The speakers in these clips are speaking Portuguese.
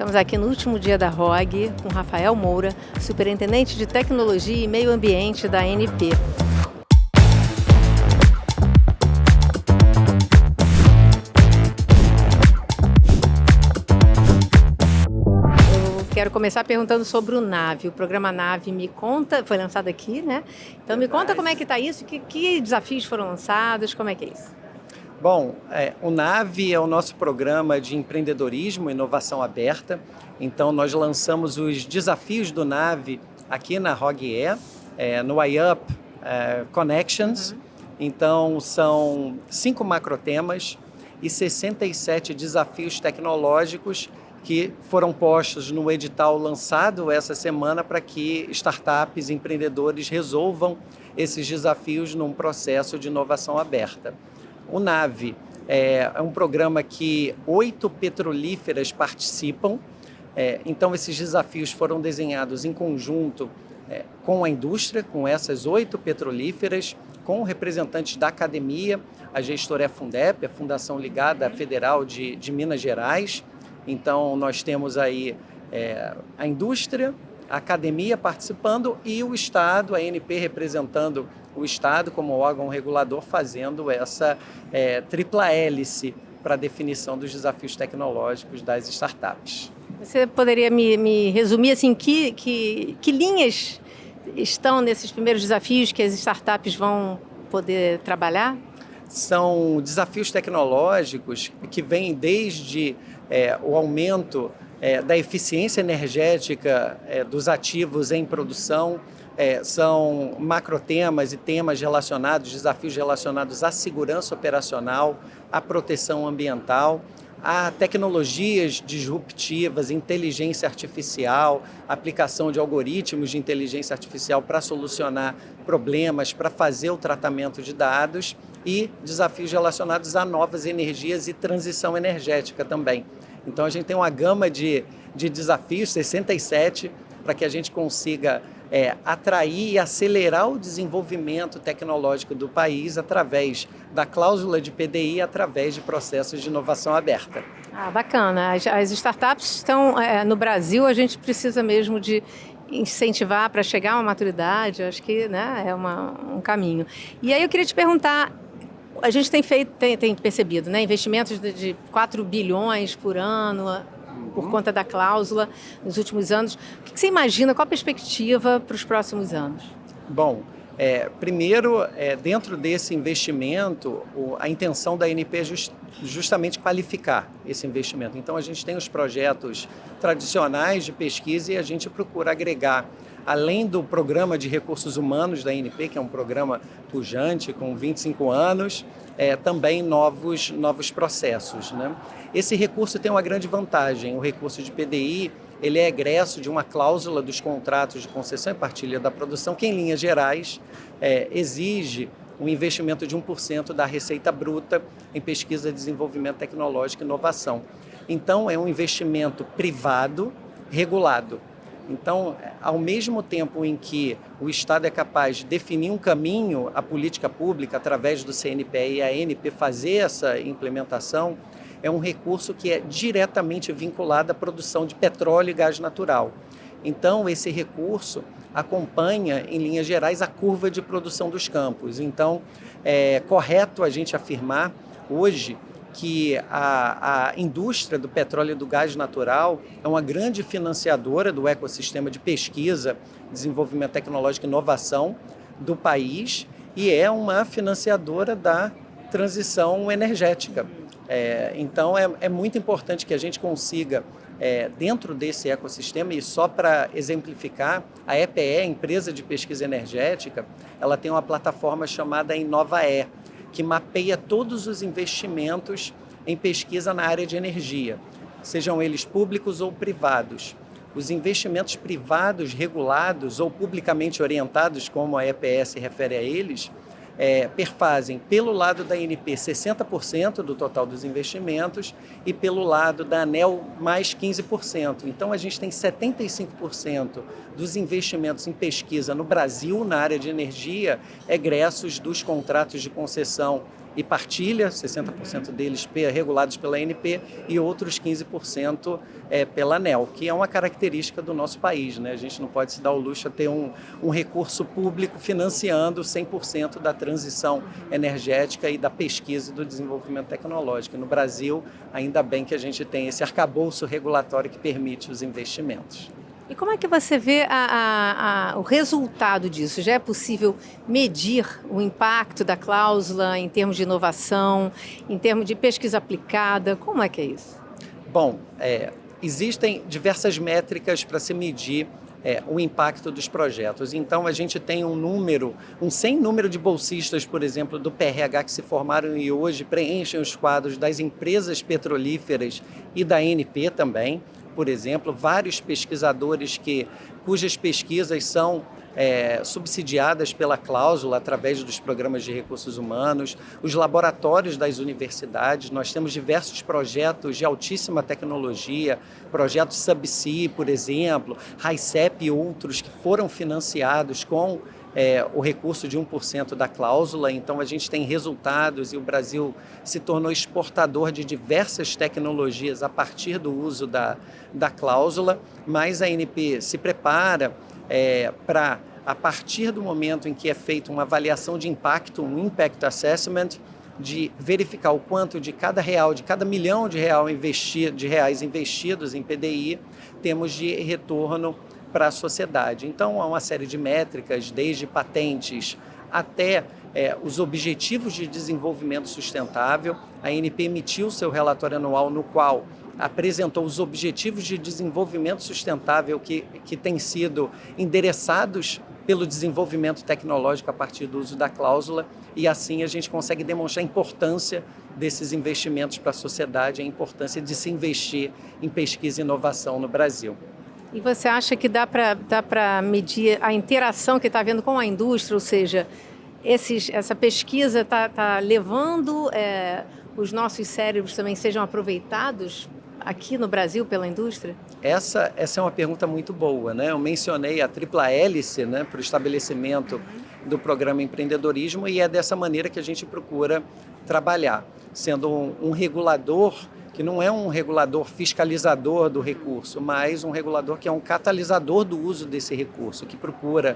Estamos aqui no último dia da ROG com Rafael Moura, Superintendente de Tecnologia e Meio Ambiente da ANP. Quero começar perguntando sobre o NAVE. O programa NAVE Me Conta, foi lançado aqui, né? Então me conta como é que está isso, que desafios foram lançados, como é que é isso? Bom, o NAVE é o nosso programa de empreendedorismo e inovação aberta. Então nós lançamos os desafios do NAVE aqui na ROG-E, no iUp Connections. Então são 5 macrotemas e 67 desafios tecnológicos que foram postos no edital lançado essa semana para que startups e empreendedores resolvam esses desafios num processo de inovação aberta. O NAVE é um programa que 8 petrolíferas participam, então esses desafios foram desenhados em conjunto com a indústria, com essas 8 petrolíferas, com representantes da academia. A gestora é a Fundep, a Fundação Ligada Federal de Minas Gerais. Então, nós temos aí a indústria, a academia participando e o Estado, a ANP representando o Estado como órgão regulador, fazendo essa tripla hélice para a definição dos desafios tecnológicos das startups. Você poderia me resumir assim, que linhas estão nesses primeiros desafios que as startups vão poder trabalhar? São desafios tecnológicos que vêm desde o aumento da eficiência energética dos ativos em produção, são macrotemas e temas relacionados, desafios relacionados à segurança operacional, à proteção ambiental, a tecnologias disruptivas, inteligência artificial, aplicação de algoritmos de inteligência artificial para solucionar problemas, para fazer o tratamento de dados e desafios relacionados a novas energias e transição energética também. Então a gente tem uma gama de desafios, 67, para que a gente consiga atrair e acelerar o desenvolvimento tecnológico do país através da cláusula de PDI, através de processos de inovação aberta. Ah, bacana. As startups estão no Brasil, a gente precisa mesmo de incentivar para chegar a uma maturidade, acho que, né, é um caminho. E aí eu queria te perguntar, a gente tem percebido, né, investimentos de 4 bilhões por ano, por conta da cláusula nos últimos anos. O que você imagina, qual a perspectiva para os próximos anos? Bom, primeiro, dentro desse investimento, a intenção da ANP é justamente qualificar esse investimento. Então, a gente tem os projetos tradicionais de pesquisa e a gente procura agregar, além do programa de recursos humanos da ANP, que é um programa pujante, com 25 anos, também novos processos, né? Esse recurso tem uma grande vantagem. O recurso de PDI, ele é egresso de uma cláusula dos contratos de concessão e partilha da produção, que em linhas gerais exige um investimento de 1% da receita bruta em pesquisa, desenvolvimento tecnológico e inovação. Então, é um investimento privado regulado. Então, ao mesmo tempo em que o Estado é capaz de definir um caminho, a política pública, através do CNPE e a ANP fazer essa implementação, é um recurso que é diretamente vinculado à produção de petróleo e gás natural. Então, esse recurso acompanha, em linhas gerais, a curva de produção dos campos. Então, é correto a gente afirmar hoje que a indústria do petróleo e do gás natural é uma grande financiadora do ecossistema de pesquisa, desenvolvimento tecnológico e inovação do país e é uma financiadora da transição energética. Então, é muito importante que a gente consiga, dentro desse ecossistema, e só para exemplificar, a EPE, a Empresa de Pesquisa Energética, ela tem uma plataforma chamada InovaE, que mapeia todos os investimentos em pesquisa na área de energia, sejam eles públicos ou privados. Os investimentos privados regulados ou publicamente orientados, como a EPE se refere a eles, perfazem pelo lado da ANP 60% do total dos investimentos e pelo lado da ANEEL mais 15%. Então a gente tem 75% dos investimentos em pesquisa no Brasil na área de energia egressos dos contratos de concessão e partilha, 60% deles regulados pela ANP e outros 15% pela ANEEL, que é uma característica do nosso país, né? A gente não pode se dar o luxo de ter um recurso público financiando 100% da transição energética e da pesquisa e do desenvolvimento tecnológico. No Brasil, ainda bem que a gente tem esse arcabouço regulatório que permite os investimentos. E como é que você vê o resultado disso? Já é possível medir o impacto da cláusula em termos de inovação, em termos de pesquisa aplicada? Como é que é isso? Bom, existem diversas métricas para se medir o impacto dos projetos. Então, a gente tem um sem número de bolsistas, por exemplo, do PRH que se formaram e hoje preenchem os quadros das empresas petrolíferas e da ANP também. Por exemplo, vários pesquisadores cujas pesquisas são subsidiadas pela cláusula através dos programas de recursos humanos, os laboratórios das universidades. Nós temos diversos projetos de altíssima tecnologia, projetos Subsea, por exemplo, RICEP e outros que foram financiados com o recurso de 1% da cláusula. Então, a gente tem resultados e o Brasil se tornou exportador de diversas tecnologias a partir do uso da cláusula, mas a ANP se prepara para, a partir do momento em que é feita uma avaliação de impacto, um Impact Assessment, de verificar o quanto de cada milhão de reais investidos em PDI, temos de retorno para a sociedade. Então, há uma série de métricas, desde patentes até os Objetivos de Desenvolvimento Sustentável. A ANP emitiu seu relatório anual no qual apresentou os Objetivos de Desenvolvimento Sustentável que têm sido endereçados pelo desenvolvimento tecnológico a partir do uso da cláusula, e assim a gente consegue demonstrar a importância desses investimentos para a sociedade, a importância de se investir em pesquisa e inovação no Brasil. E você acha que dá para medir a interação que está havendo com a indústria, ou seja, essa pesquisa está levando os nossos cérebros também sejam aproveitados aqui no Brasil pela indústria? Essa é uma pergunta muito boa, né? Eu mencionei a tripla hélice, né, para o estabelecimento do programa Empreendedorismo, e é dessa maneira que a gente procura trabalhar, sendo um regulador que não é um regulador fiscalizador do recurso, mas um regulador que é um catalisador do uso desse recurso, que procura,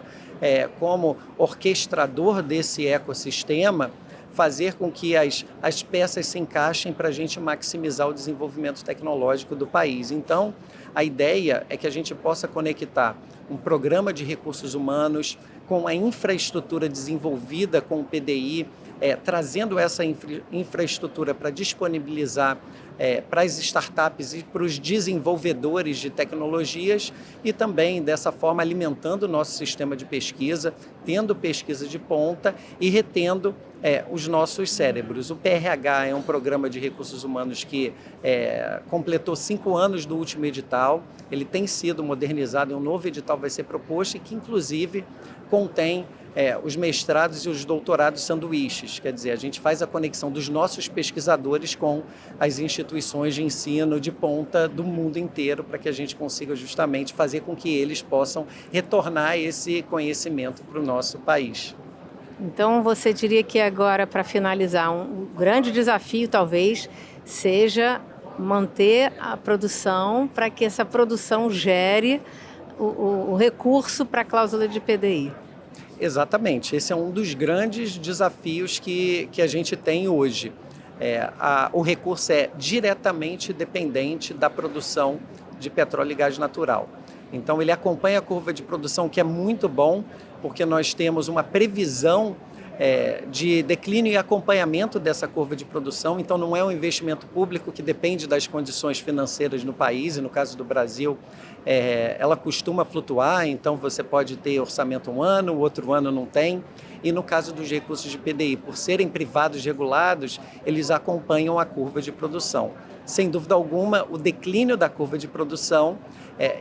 como orquestrador desse ecossistema, fazer com que as peças se encaixem para a gente maximizar o desenvolvimento tecnológico do país. Então, a ideia é que a gente possa conectar um programa de recursos humanos com a infraestrutura desenvolvida com o PDI, trazendo essa infraestrutura para disponibilizar para as startups e para os desenvolvedores de tecnologias, e também, dessa forma, alimentando o nosso sistema de pesquisa, tendo pesquisa de ponta e retendo os nossos cérebros. O PRH é um programa de recursos humanos que completou 5 anos do último edital. Ele tem sido modernizado e um novo edital vai ser proposto, e que, inclusive, contém os mestrados e os doutorados sanduíches. Quer dizer, a gente faz a conexão dos nossos pesquisadores com as instituições de ensino de ponta do mundo inteiro, para que a gente consiga justamente fazer com que eles possam retornar esse conhecimento para o nosso país. Então, você diria que agora, para finalizar, um grande desafio talvez seja manter a produção para que essa produção gere o recurso para a cláusula de PDI. Exatamente, esse é um dos grandes desafios que a gente tem hoje. O recurso é diretamente dependente da produção de petróleo e gás natural. Então, ele acompanha a curva de produção, que é muito bom, porque nós temos uma previsão de declínio e acompanhamento dessa curva de produção. Então, não é um investimento público que depende das condições financeiras no país, e no caso do Brasil, ela costuma flutuar. Então, você pode ter orçamento um ano, o outro ano não tem. E no caso dos recursos de PDI, por serem privados regulados, eles acompanham a curva de produção. Sem dúvida alguma, o declínio da curva de produção,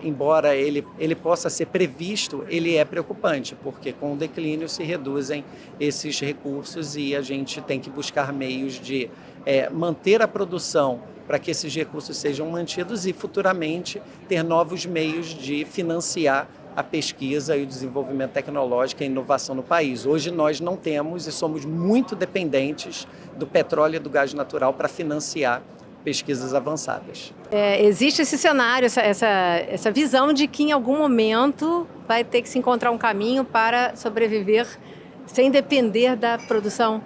embora ele possa ser previsto, ele é preocupante, porque com o declínio se reduzem esses recursos e a gente tem que buscar meios de manter a produção para que esses recursos sejam mantidos e futuramente ter novos meios de financiar a pesquisa e o desenvolvimento tecnológico e a inovação no país. Hoje nós não temos e somos muito dependentes do petróleo e do gás natural para financiar pesquisas avançadas. Existe esse cenário, essa visão de que em algum momento vai ter que se encontrar um caminho para sobreviver sem depender da produção?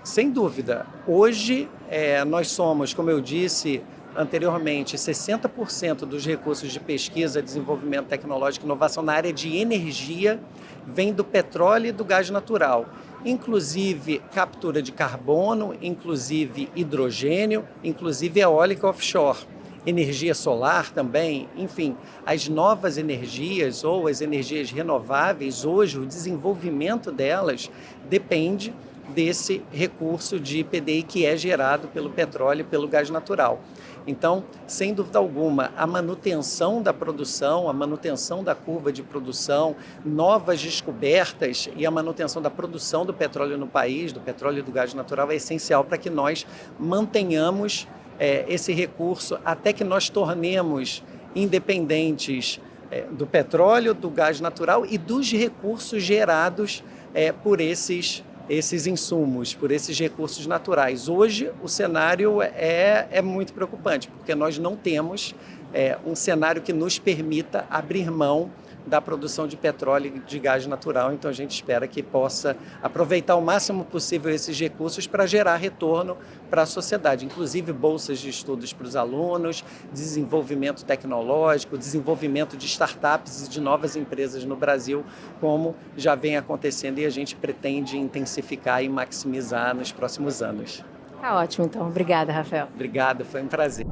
Sem dúvida. Hoje, nós somos, como eu disse anteriormente, 60% dos recursos de pesquisa, desenvolvimento tecnológico e inovação na área de energia vem do petróleo e do gás natural, inclusive captura de carbono, inclusive hidrogênio, inclusive eólica offshore, energia solar também, enfim, as novas energias ou as energias renováveis, hoje o desenvolvimento delas depende desse recurso de PDI que é gerado pelo petróleo e pelo gás natural. Então, sem dúvida alguma, a manutenção da produção, a manutenção da curva de produção, novas descobertas e a manutenção da produção do petróleo no país, do petróleo e do gás natural, é essencial para que nós mantenhamos esse recurso até que nós tornemos independentes do petróleo, do gás natural e dos recursos gerados por esses insumos, por esses recursos naturais. Hoje, o cenário é muito preocupante, porque nós não temos um cenário que nos permita abrir mão da produção de petróleo e de gás natural. Então, a gente espera que possa aproveitar o máximo possível esses recursos para gerar retorno para a sociedade, inclusive bolsas de estudos para os alunos, desenvolvimento tecnológico, desenvolvimento de startups e de novas empresas no Brasil, como já vem acontecendo e a gente pretende intensificar e maximizar nos próximos anos. Tá ótimo, então. Obrigada, Rafael. Obrigado, foi um prazer.